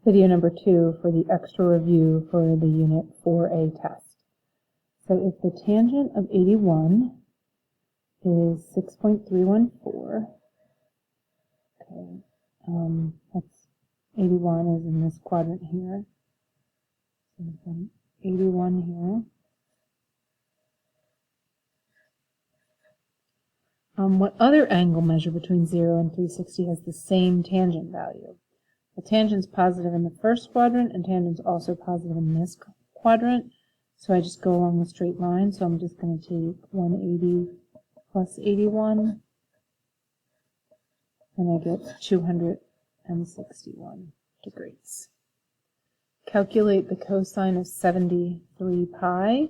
Video number 2 for the extra review for the Unit 4A test. So if the tangent of 81 is 6.314, okay, that's 81 is in this quadrant here. So from 81 here. What other angle measure between 0 and 360 has the same tangent value? The tangent's positive in the first quadrant, and tangent's also positive in this quadrant. So I just go along the straight line. So I'm just going to take 180 plus 81, and I get 261 degrees. Calculate the cosine of 73 pi.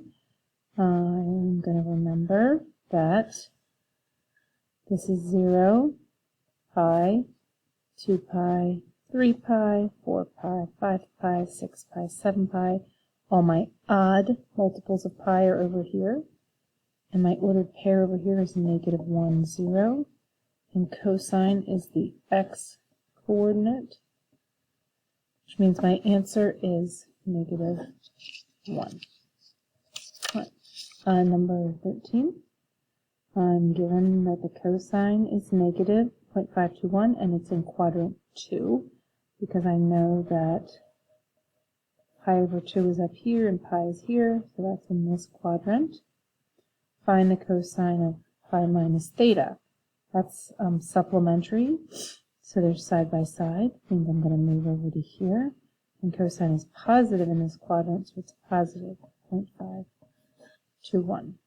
I'm going to remember that this is 0, pi, 2 pi, 3 pi, 4 pi, 5 pi, 6 pi, 7 pi. All my odd multiples of pi are over here. And my ordered pair over here is negative 1, 0. And cosine is the x coordinate, which means my answer is negative 1. Number 13. I'm given that the cosine is negative 0.521 and it's in quadrant 2. Because I know that pi over 2 is up here and pi is here, so that's in this quadrant. Find the cosine of pi minus theta. That's supplementary, so they're side by side. Means I'm going to move over to here. And cosine is positive in this quadrant, so it's positive 0.521.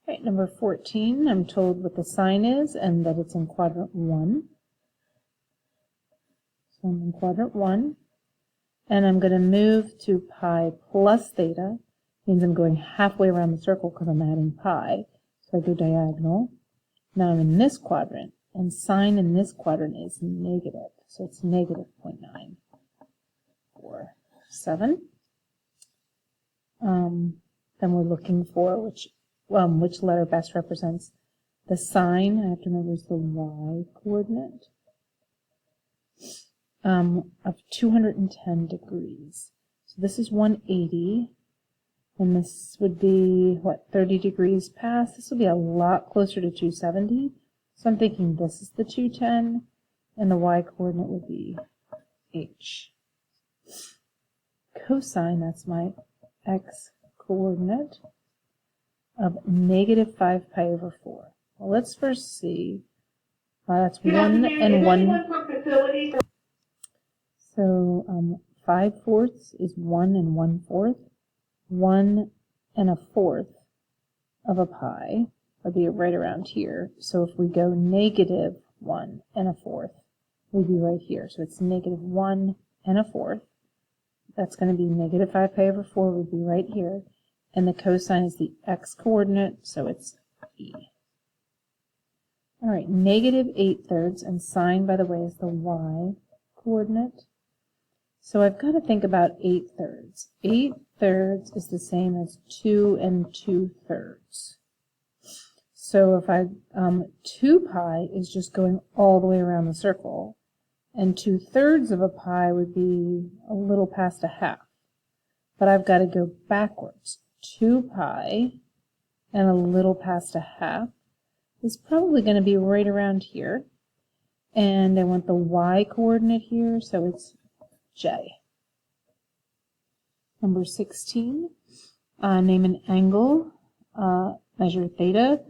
Okay, number 14, I'm told what the sine is and that it's in quadrant 1. So I'm in quadrant 1, and I'm going to move to pi plus theta. Means I'm going halfway around the circle because I'm adding pi. So I go diagonal. Now I'm in this quadrant, and sine in this quadrant is negative. So it's negative 0.947. Then we're looking for which letter best represents the sine. I have to remember is the y coordinate. Of 210 degrees. So this is 180, and this would be, 30 degrees past? This would be a lot closer to 270. So I'm thinking this is the 210, and the y-coordinate would be h. Cosine, that's my x-coordinate, of negative 5 pi over 4. Well, let's first see. That's 1 and 1. So 5/4 is 1 and 1/4. 1 and a fourth of a pi would be right around here. So if we go negative 1 and a fourth, we'd be right here. So it's negative 1 and a fourth. That's going to be negative 5 pi over 4 would be right here. And the cosine is the x-coordinate, so it's e. All right, negative 8/3, and sine, by the way, is the y-coordinate. So I've got to think about 8/3. 8/3 is the same as 2 and 2/3. So if 2 pi is just going all the way around the circle, and 2/3 of a pi would be a little past a half. But I've got to go backwards. 2 pi and a little past a half is probably going to be right around here. And I want the y-coordinate here, so it's J. Number 16, name an angle, measure theta,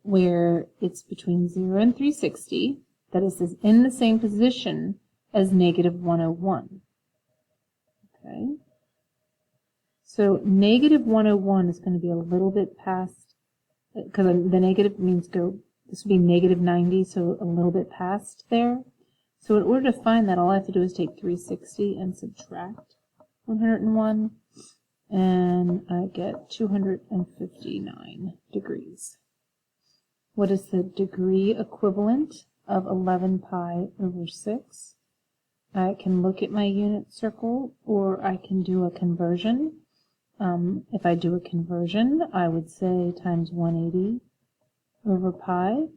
where it's between 0 and 360, that is in the same position as negative 101. Okay. So negative 101 is going to be a little bit past, because the negative means this would be negative 90, so a little bit past there. So in order to find that, all I have to do is take 360 and subtract 101, and I get 259 degrees. What is the degree equivalent of 11 pi over 6? I can look at my unit circle, or I can do a conversion. If I do a conversion, I would say times 180 over pi.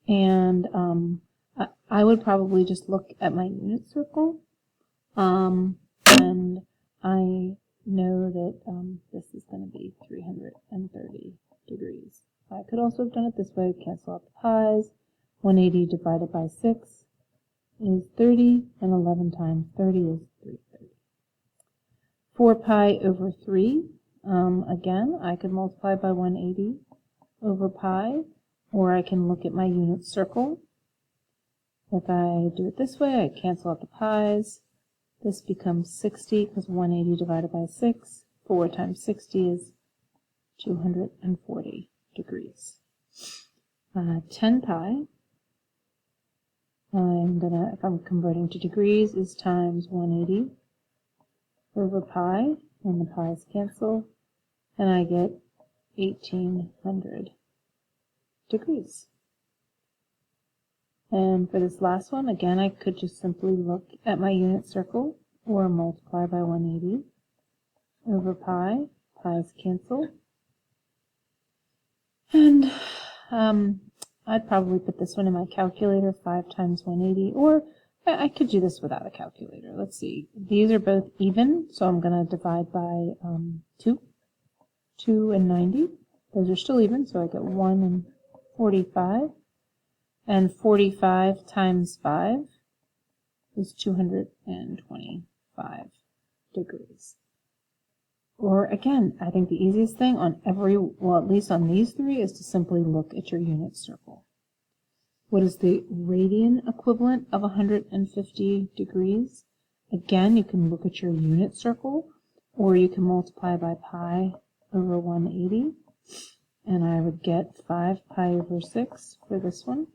And I would probably just look at my unit circle, and I know that this is going to be 330 degrees. I could also have done it this way, cancel out the pi's. 180 divided by 6 is 30, and 11 times 30 is 330. 4 pi over 3, again, I could multiply by 180 over pi, or I can look at my unit circle. If I do it this way, I cancel out the pi's. This becomes 60 because 180 divided by 6. 4 times 60 is 240 degrees. 10 pi, if I'm converting to degrees, is times 180 over pi, and the pi's cancel, and I get 1800 degrees. And for this last one, again, I could just simply look at my unit circle or multiply by 180 over pi. Pi's cancel. And I'd probably put this one in my calculator, 5 times 180, or I could do this without a calculator. Let's see. These are both even, so I'm going to divide by 2. 2 and 90. Those are still even, so I get 1 and 45. And 45 times 5 is 225 degrees. Or again, I think the easiest thing on at least on these three, is to simply look at your unit circle. What is the radian equivalent of 150 degrees? Again, you can look at your unit circle, or you can multiply by pi over 180, and I would get 5 pi over 6 for this one.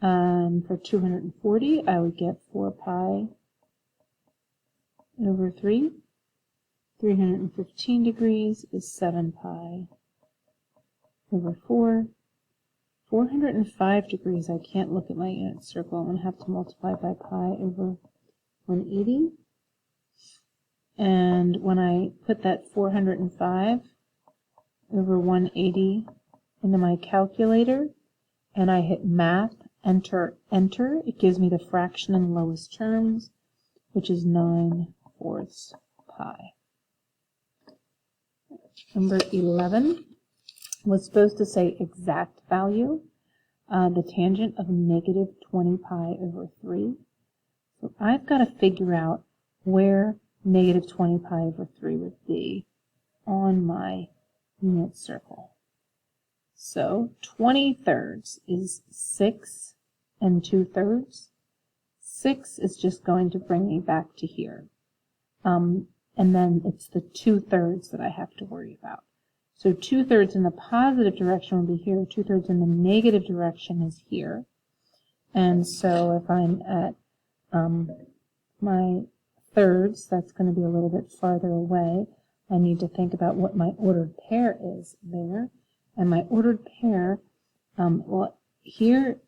For 240, I would get 4 pi over 3. 315 degrees is 7 pi over 4. 405 degrees, I can't look at my unit circle. I'm going to have to multiply by pi over 180. And when I put that 405 over 180 into my calculator, and I hit math, enter, it gives me the fraction in lowest terms, which is 9/4 pi. Number 11 was supposed to say exact value, the tangent of negative 20 pi over 3. So I've got to figure out where negative 20 pi over 3 would be on my unit circle. So 20/3 is 6 2/3. 6 is just going to bring me back to here. And then it's the 2/3 that I have to worry about. So 2/3 in the positive direction will be here, 2/3 in the negative direction is here. And so if I'm at my thirds, that's going to be a little bit farther away. I need to think about what my ordered pair is there. And my ordered pair, well, here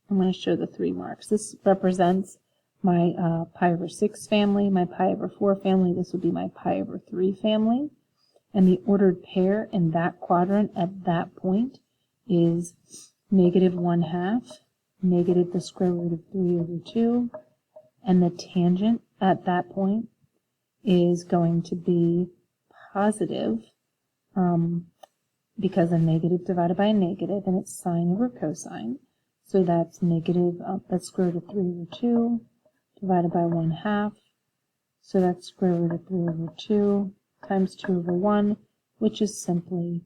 I'm going to show the 3 marks. This represents my pi over 6 family, my pi over 4 family. This would be my pi over 3 family. And the ordered pair in that quadrant at that point is negative 1/2, negative the square root of 3 over 2. And the tangent at that point is going to be positive, because a negative divided by a negative, and it's sine over cosine. So that's negative, that's square root of 3 over 2 divided by 1/2. So that's square root of 3 over 2 times 2 over 1, which is simply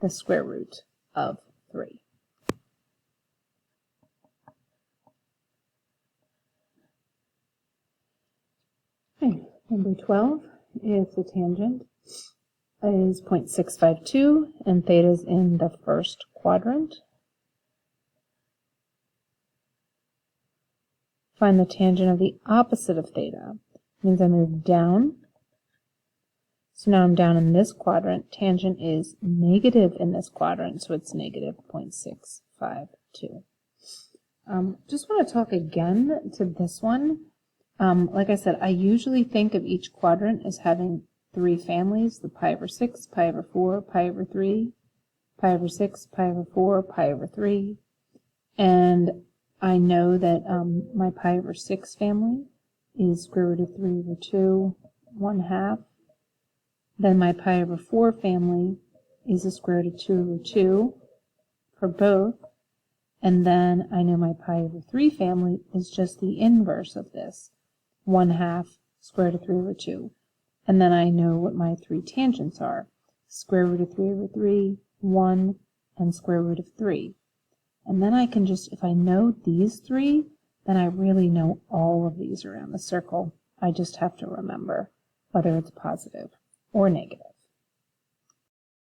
the square root of 3. Okay, number 12 is the tangent is 0.652, and theta is in the first quadrant. Find the tangent of the opposite of theta. Means I move down. So now I'm down in this quadrant. Tangent is negative in this quadrant, so it's negative 0.652. Just want to talk again to this one. Like I said, I usually think of each quadrant as having 3 families, the pi over 6, pi over 4, pi over 3, pi over 6, pi over 4, pi over 3. And I know that my pi over 6 family is square root of 3 over 2, 1/2. Then my pi over 4 family is the square root of 2 over 2 for both. And then I know my pi over 3 family is just the inverse of this, 1/2 square root of 3 over 2. And then I know what my 3 tangents are, square root of 3 over 3, 1, and square root of 3. And then I can just, if I know these 3, then I really know all of these around the circle. I just have to remember whether it's positive or negative.